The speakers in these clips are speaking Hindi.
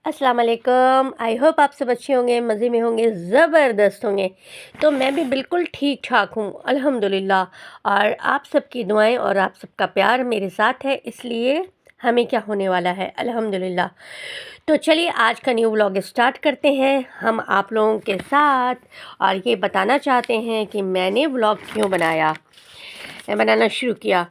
अस्सलाम वालेकुम। आई होप आप सब अच्छे होंगे, मज़े में होंगे, ज़बरदस्त होंगे। तो मैं भी बिल्कुल ठीक ठाक हूँ अल्हम्दुलिल्लाह। और आप सबकी दुआएं और आप सबका प्यार मेरे साथ है, इसलिए हमें क्या होने वाला है अल्हम्दुलिल्लाह। तो चलिए आज का न्यू व्लॉग स्टार्ट करते हैं हम आप लोगों के साथ। और ये बताना चाहते हैं कि मैंने व्लॉग क्यों बनाना शुरू किया।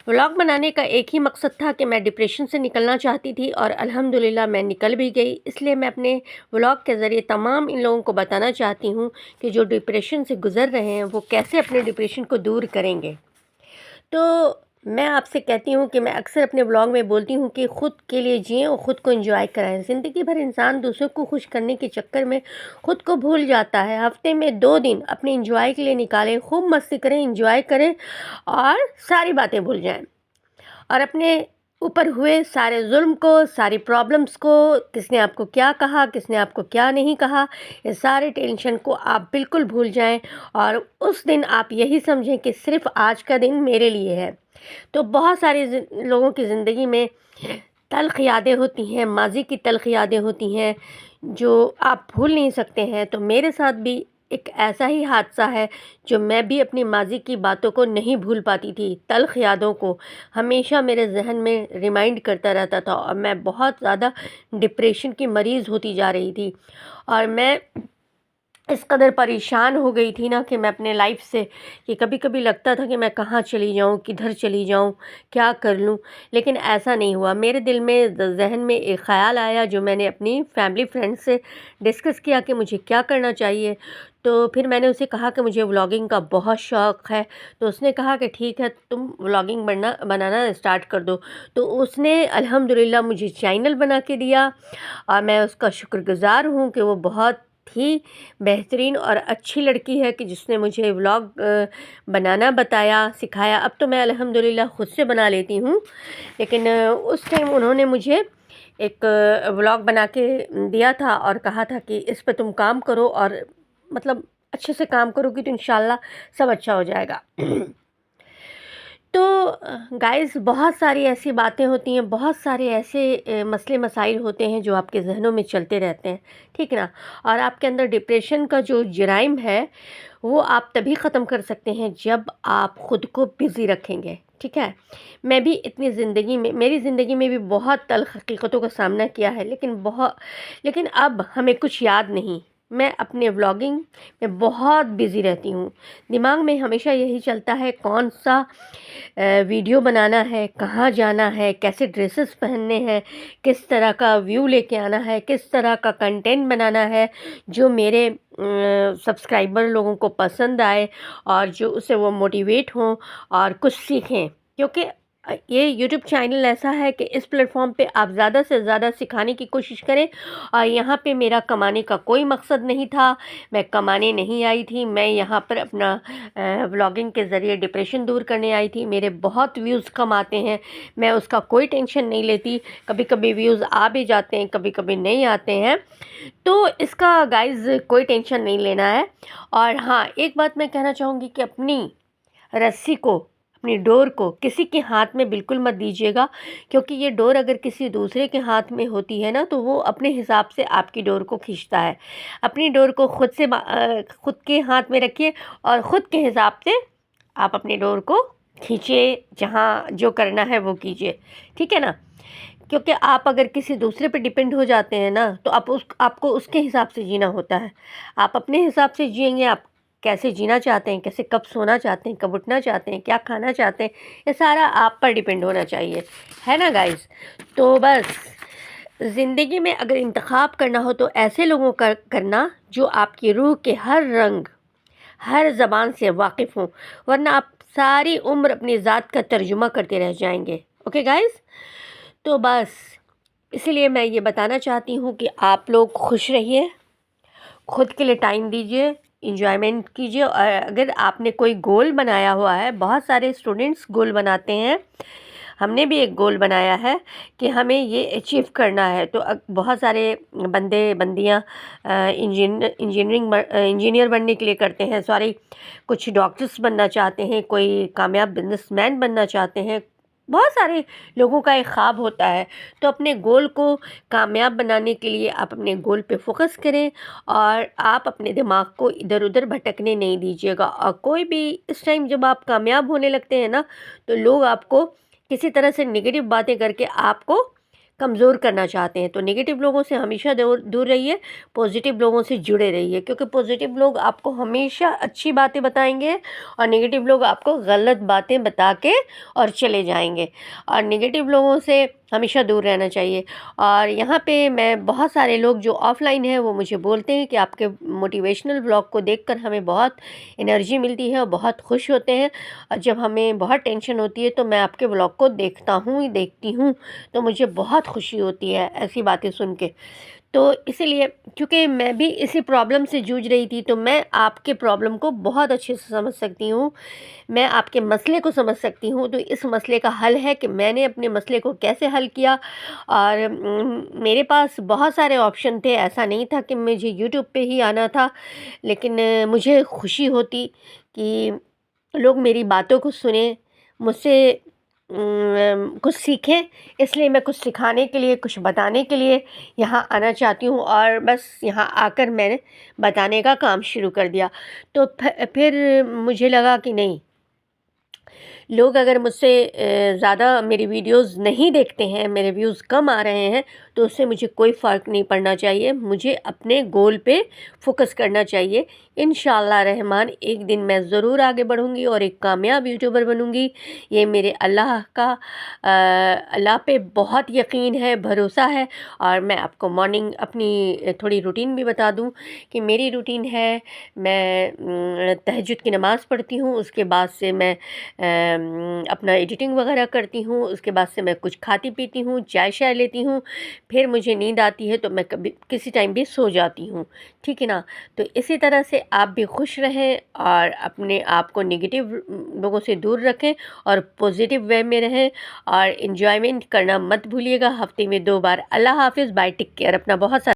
व्लॉग बनाने का एक ही मकसद था कि मैं डिप्रेशन से निकलना चाहती थी और अल्हम्दुलिल्लाह मैं निकल भी गई। इसलिए मैं अपने व्लॉग के ज़रिए तमाम इन लोगों को बताना चाहती हूँ कि जो डिप्रेशन से गुज़र रहे हैं वो कैसे अपने डिप्रेशन को दूर करेंगे। तो मैं आपसे कहती हूँ कि मैं अक्सर अपने व्लॉग में बोलती हूँ कि ख़ुद के लिए जिएँ और ख़ुद को एंजॉय कराएं। ज़िंदगी भर इंसान दूसरों को खुश करने के चक्कर में ख़ुद को भूल जाता है। हफ्ते में 2 दिन अपने एंजॉय के लिए निकालें, खूब मस्ती करें, एंजॉय करें और सारी बातें भूल जाएं। और अपने ऊपर हुए सारे जुल्म को, सारी प्रॉब्लम्स को, किसने आपको क्या कहा, किसने आपको क्या नहीं कहा, ये सारे टेंशन को आप बिल्कुल भूल जाएं। और उस दिन आप यही समझें कि सिर्फ़ आज का दिन मेरे लिए है। तो बहुत सारे लोगों की ज़िंदगी में तल्ख़ यादें होती हैं, माज़ी की तल्ख़ यादें होती हैं जो आप भूल नहीं सकते हैं। तो मेरे साथ भी एक ऐसा ही हादसा है जो मैं भी अपनी माज़ी की बातों को नहीं भूल पाती थी, तल्ख़ यादों को हमेशा मेरे ज़हन में रिमाइंड करता रहता था और मैं बहुत ज़्यादा डिप्रेशन की मरीज़ होती जा रही थी। और मैं इस कदर परेशान हो गई थी ना कि मैं अपने लाइफ से, कि कभी-कभी लगता था कि मैं कहाँ चली जाऊँ, किधर चली जाऊँ, क्या कर लूँ। लेकिन ऐसा नहीं हुआ। मेरे दिल में ज़हन में एक ख़्याल आया जो मैंने अपनी फैमिली फ्रेंड से डिस्कस किया कि मुझे क्या करना चाहिए। तो फिर मैंने उसे कहा कि मुझे व्लॉगिंग का बहुत शौक़ है। तो उसने कहा कि ठीक है, तुम व्लॉगिंग बनाना स्टार्ट कर दो। तो उसने अल्हम्दुलिल्लाह मुझे चैनल बना के दिया और मैं उसका शुक्रगुज़ार हूँ कि वो बहुत ही बेहतरीन और अच्छी लड़की है कि जिसने मुझे व्लॉग बनाना बताया, सिखाया। अब तो मैं अल्हम्दुलिल्लाह ख़ुद से बना लेती हूँ, लेकिन उस टाइम उन्होंने मुझे एक व्लॉग बना के दिया था और कहा था कि इस पे तुम काम करो और मतलब अच्छे से काम करोगी तो इंशाल्लाह सब अच्छा हो जाएगा। तो गाइज़ बहुत सारी ऐसी बातें होती हैं, बहुत सारे ऐसे मसले मसाइल होते हैं जो आपके ज़हनों में चलते रहते हैं, ठीक ना? और आपके अंदर डिप्रेशन का जो जराइम है वो आप तभी ख़त्म कर सकते हैं जब आप ख़ुद को बिज़ी रखेंगे, ठीक है? मैं भी इतनी ज़िंदगी में, मेरी ज़िंदगी में भी बहुत तल्ख़ हकीकतों का सामना किया है, लेकिन अब हमें कुछ याद नहीं। मैं अपने व्लॉगिंग में बहुत बिज़ी रहती हूँ। दिमाग में हमेशा यही चलता है कौन सा वीडियो बनाना है, कहाँ जाना है, कैसे ड्रेसेस पहनने हैं, किस तरह का व्यू लेके आना है, किस तरह का कंटेंट बनाना है जो मेरे सब्सक्राइबर लोगों को पसंद आए और जो उससे वो मोटिवेट हों और कुछ सीखें। क्योंकि ये यूट्यूब चैनल ऐसा है कि इस प्लेटफॉर्म पे आप ज़्यादा से ज़्यादा सिखाने की कोशिश करें। और यहाँ पे मेरा कमाने का कोई मकसद नहीं था, मैं कमाने नहीं आई थी, मैं यहाँ पर अपना व्लॉगिंग के ज़रिए डिप्रेशन दूर करने आई थी। मेरे बहुत व्यूज़ कम आते हैं, मैं उसका कोई टेंशन नहीं लेती। कभी-कभी व्यूज़ आ भी जाते हैं, कभी-कभी नहीं आते हैं, तो इसका गाइज़ कोई टेंशन नहीं लेना है। और हाँ, एक बात मैं कहना चाहूँगी कि अपनी रस्सी को, अपनी डोर को किसी के हाथ में बिल्कुल मत दीजिएगा, क्योंकि ये डोर अगर किसी दूसरे के हाथ में होती है ना तो वो अपने हिसाब से आपकी डोर को खींचता है। अपनी डोर को खुद के हाथ में रखिए और ख़ुद के हिसाब से आप अपनी डोर को खींचिए, जहाँ जो करना है वो कीजिए, ठीक है ना? क्योंकि आप अगर किसी दूसरे पे डिपेंड हो जाते हैं ना तो आपको उसके हिसाब से जीना होता है। आप अपने हिसाब से जिएंगे, आप कैसे जीना चाहते हैं, कैसे कब सोना चाहते हैं, कब उठना चाहते हैं, क्या खाना चाहते हैं, ये सारा आप पर डिपेंड होना चाहिए, है ना गाइज़? तो बस ज़िंदगी में अगर इंतख़ाब करना हो तो ऐसे लोगों का करना जो आपकी रूह के हर रंग, हर ज़बान से वाकिफ़ हों, वरना आप सारी उम्र अपनी ज़ात का तर्जुमा करते रह जाएंगे। Okay guys? तो बस इसीलिए मैं ये बताना चाहती हूँ कि आप लोग खुश रहिए, खुद के लिए टाइम दीजिए, एंजॉयमेंट कीजिए। और अगर आपने कोई गोल बनाया हुआ है, बहुत सारे स्टूडेंट्स गोल बनाते हैं, हमने भी एक गोल बनाया है कि हमें ये अचीव करना है। तो बहुत सारे बंदियां इंजीनियर बनने के लिए करते हैं, सॉरी, कुछ डॉक्टर्स बनना चाहते हैं, कोई कामयाब बिजनेसमैन बनना चाहते हैं, बहुत सारे लोगों का एक ख्वाब होता है। तो अपने गोल को कामयाब बनाने के लिए आप अपने गोल पे फ़ोकस करें और आप अपने दिमाग को इधर-उधर भटकने नहीं दीजिएगा। और कोई भी इस टाइम जब आप कामयाब होने लगते हैं ना, तो लोग आपको किसी तरह से नेगेटिव बातें करके आपको कमज़ोर करना चाहते हैं। तो नेगेटिव लोगों से हमेशा दूर दूर रहिए, पॉजिटिव लोगों से जुड़े रहिए, क्योंकि पॉजिटिव लोग आपको हमेशा अच्छी बातें बताएँगे और नेगेटिव लोग आपको गलत बातें बता के और चले जाएँगे। और नेगेटिव लोगों से हमेशा दूर रहना चाहिए। और यहाँ पे मैं बहुत सारे लोग जो ऑफ़लाइन हैं वो मुझे बोलते हैं कि आपके मोटिवेशनल व्लॉग को देखकर हमें बहुत एनर्जी मिलती है और बहुत खुश होते हैं। और जब हमें बहुत टेंशन होती है तो मैं आपके व्लॉग को देखता हूँ ही देखती हूँ, तो मुझे बहुत खुशी होती है ऐसी बातें सुन के। तो इसीलिए, क्योंकि मैं भी इसी प्रॉब्लम से जूझ रही थी, तो मैं आपके प्रॉब्लम को बहुत अच्छे से समझ सकती हूँ। मैं आपके मसले को समझ सकती हूँ। तो इस मसले का हल है कि मैंने अपने मसले को कैसे हल किया। और मेरे पास बहुत सारे ऑप्शन थे, ऐसा नहीं था कि मुझे यूट्यूब पे ही आना था। लेकिन मुझे खुशी होती कि लोग मेरी बातों को सुनें, मुझसे कुछ सीखें। इसलिए मैं कुछ सिखाने के लिए, कुछ बताने के लिए यहाँ आना चाहती हूँ और बस यहाँ आकर मैंने बताने का काम शुरू कर दिया। तो फिर मुझे लगा कि नहीं, लोग अगर मुझसे ज़्यादा मेरी वीडियोस नहीं देखते हैं, मेरे व्यूज़ कम आ रहे हैं, तो उससे मुझे कोई फ़र्क नहीं पड़ना चाहिए। मुझे अपने गोल पे फ़ोकस करना चाहिए। इंशाअल्लाह रहमान एक दिन मैं ज़रूर आगे बढ़ूँगी और एक कामयाब यूट्यूबर बनूँगी। ये मेरे अल्लाह पे बहुत यकीन है, भरोसा है। और मैं आपको मॉर्निंग अपनी थोड़ी रूटीन भी बता दूँ कि मेरी रूटीन है, मैं तहज्जुद की नमाज़ पढ़ती हूँ, उसके बाद से मैं अपना एडिटिंग वगैरह करती हूँ, उसके बाद से मैं कुछ खाती पीती हूँ, चाय-शाय लेती हूँ, फिर मुझे नींद आती है तो मैं कभी किसी टाइम भी सो जाती हूँ, ठीक है ना? तो इसी तरह से आप भी खुश रहें और अपने आप को नेगेटिव लोगों से दूर रखें और पॉजिटिव वे में रहें और एन्जॉयमेंट करना मत भूलिएगा हफ़्ते में 2 बार। अल्लाह हाफ़िज़, बाय, टेक केयर, अपना बहुत सा